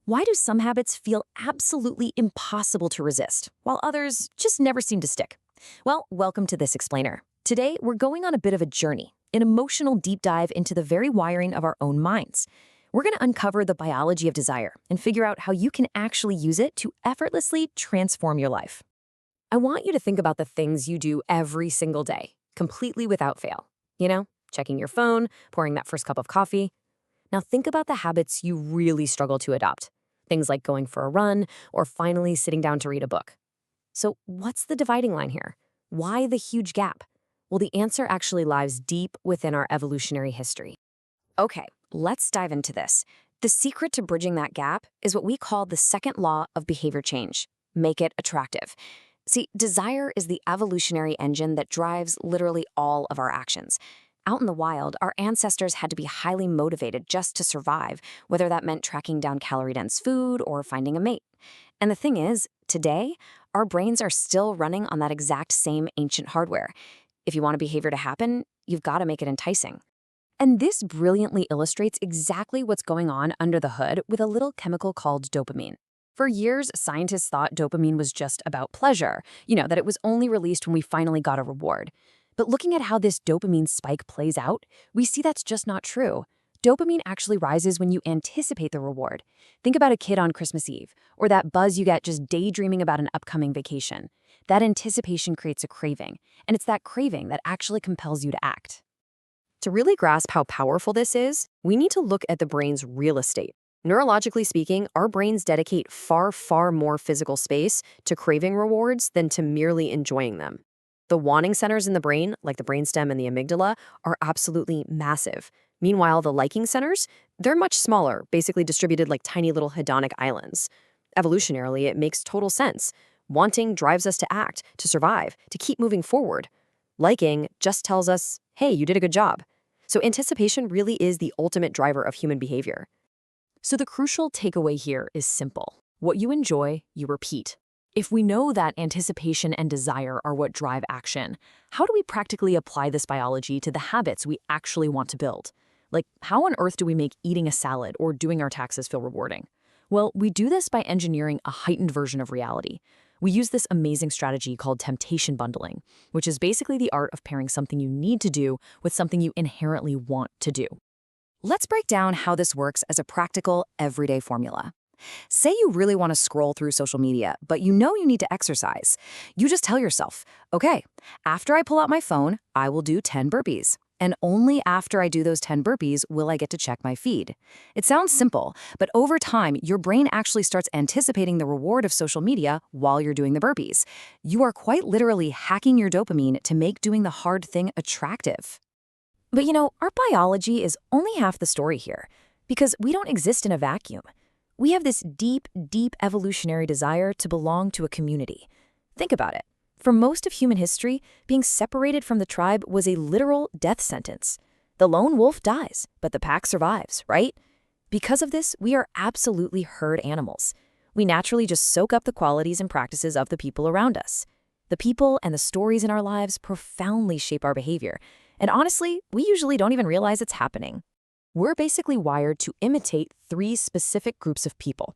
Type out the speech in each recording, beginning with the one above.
Why do some habits feel absolutely impossible to resist, while others just never seem to stick? Well, welcome to This Explainer. Today, we're going on a bit of a journey, an emotional deep dive into the very wiring of our own minds. We're going to uncover the biology of desire and figure out how you can actually use it to effortlessly transform your life. I want you to think about the things you do every single day, completely without fail. Checking your phone, pouring that first cup of coffee. Now think about the habits you really struggle to adopt. Things like going for a run or finally sitting down to read a book. So what's the dividing line here? Why the huge gap? Well, the answer actually lies deep within our evolutionary history. Okay, let's dive into this. The secret to bridging that gap is what we call the second law of behavior change. Make it attractive. See, desire is the evolutionary engine that drives literally all of our actions. Out in the wild, our ancestors had to be highly motivated just to survive, whether that meant tracking down calorie-dense food or finding a mate. And the thing is, today, our brains are still running on that exact same ancient hardware. If you want a behavior to happen, you've got to make it enticing. And this brilliantly illustrates exactly what's going on under the hood with a little chemical called dopamine. For years, scientists thought dopamine was just about pleasure, that it was only released when we finally got a reward. But looking at how this dopamine spike plays out, we see that's just not true. Dopamine actually rises when you anticipate the reward. Think about a kid on Christmas Eve, or that buzz you get just daydreaming about an upcoming vacation. That anticipation creates a craving, and it's that craving that actually compels you to act. To really grasp how powerful this is, we need to look at the brain's real estate. Neurologically speaking, our brains dedicate far, far more physical space to craving rewards than to merely enjoying them. The wanting centers in the brain, like the brainstem and the amygdala, are absolutely massive. Meanwhile, the liking centers, they're much smaller, basically distributed like tiny little hedonic islands. Evolutionarily, it makes total sense. Wanting drives us to act, to survive, to keep moving forward. Liking just tells us, hey, you did a good job. So anticipation really is the ultimate driver of human behavior. So the crucial takeaway here is simple. What you enjoy, you repeat. If we know that anticipation and desire are what drive action, how do we practically apply this biology to the habits we actually want to build? Like, how on earth do we make eating a salad or doing our taxes feel rewarding? Well, we do this by engineering a heightened version of reality. We use this amazing strategy called temptation bundling, which is basically the art of pairing something you need to do with something you inherently want to do. Let's break down how this works as a practical, everyday formula. Say you really want to scroll through social media, but you know you need to exercise. You just tell yourself, okay, after I pull out my phone, I will do 10 burpees. And only after I do those 10 burpees will I get to check my feed. It sounds simple, but over time, your brain actually starts anticipating the reward of social media while you're doing the burpees. You are quite literally hacking your dopamine to make doing the hard thing attractive. But our biology is only half the story here, because we don't exist in a vacuum. We have this deep, deep evolutionary desire to belong to a community. Think about it. For most of human history, being separated from the tribe was a literal death sentence. The lone wolf dies, but the pack survives, right? Because of this, we are absolutely herd animals. We naturally just soak up the qualities and practices of the people around us. The people and the stories in our lives profoundly shape our behavior. And honestly, we usually don't even realize it's happening. We're basically wired to imitate 3 specific groups of people.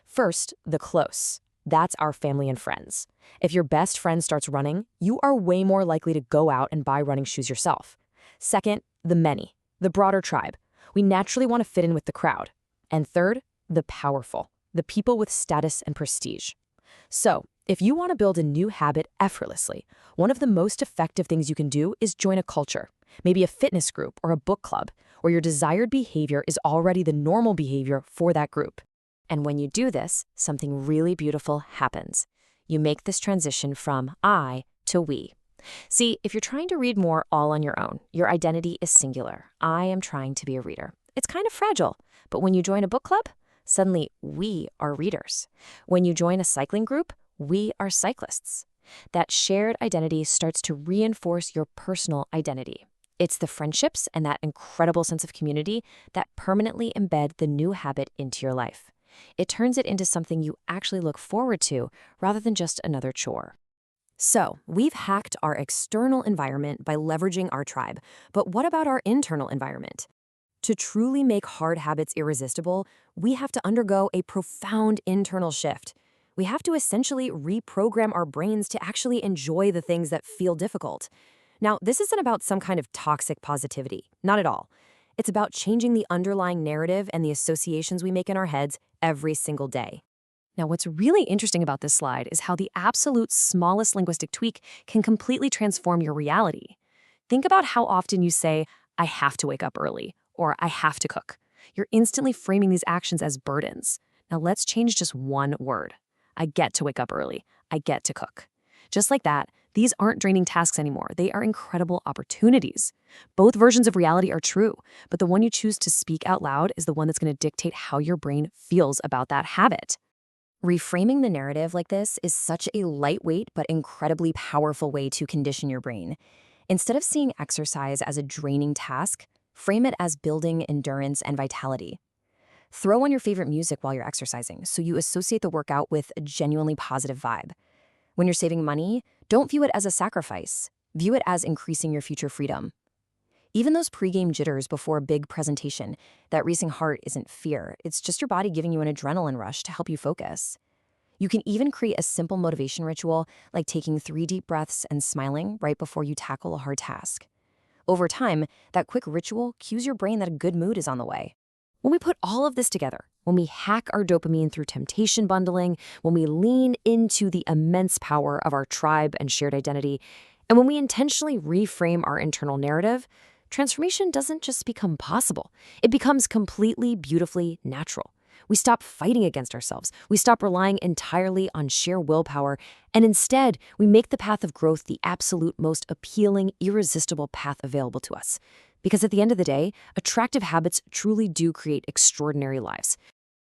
First, the close. That's our family and friends. If your best friend starts running, you are way more likely to go out and buy running shoes yourself. Second, the many, the broader tribe. We naturally want to fit in with the crowd. And third, the powerful, the people with status and prestige. So, if you want to build a new habit effortlessly, one of the most effective things you can do is join a culture, maybe a fitness group or a book club, where your desired behavior is already the normal behavior for that group. And when you do this, something really beautiful happens. You make this transition from I to we. See, if you're trying to read more all on your own, your identity is singular. I am trying to be a reader. It's kind of fragile, but when you join a book club, suddenly we are readers. When you join a cycling group, we are cyclists. That shared identity starts to reinforce your personal identity. It's the friendships and that incredible sense of community that permanently embed the new habit into your life. It turns it into something you actually look forward to rather than just another chore. So, we've hacked our external environment by leveraging our tribe, but what about our internal environment? To truly make hard habits irresistible, we have to undergo a profound internal shift. We have to essentially reprogram our brains to actually enjoy the things that feel difficult. Now, this isn't about some kind of toxic positivity, not at all. It's about changing the underlying narrative and the associations we make in our heads every single day. Now, what's really interesting about this slide is how the absolute smallest linguistic tweak can completely transform your reality. Think about how often you say, I have to wake up early, or I have to cook. You're instantly framing these actions as burdens. Now, let's change just one word. I get to wake up early. I get to cook. Just like that, these aren't draining tasks anymore. They are incredible opportunities. Both versions of reality are true, but the one you choose to speak out loud is the one that's going to dictate how your brain feels about that habit. Reframing the narrative like this is such a lightweight but incredibly powerful way to condition your brain. Instead of seeing exercise as a draining task, frame it as building endurance and vitality. Throw on your favorite music while you're exercising so you associate the workout with a genuinely positive vibe. When you're saving money, don't view it as a sacrifice. View it as increasing your future freedom. Even those pregame jitters before a big presentation, that racing heart isn't fear. It's just your body giving you an adrenaline rush to help you focus. You can even create a simple motivation ritual like taking 3 deep breaths and smiling right before you tackle a hard task. Over time, that quick ritual cues your brain that a good mood is on the way. When we put all of this together, when we hack our dopamine through temptation bundling, when we lean into the immense power of our tribe and shared identity, and when we intentionally reframe our internal narrative, transformation doesn't just become possible. It becomes completely, beautifully natural. We stop fighting against ourselves. We stop relying entirely on sheer willpower, and instead, we make the path of growth the absolute most appealing, irresistible path available to us. Because at the end of the day, attractive habits truly do create extraordinary lives.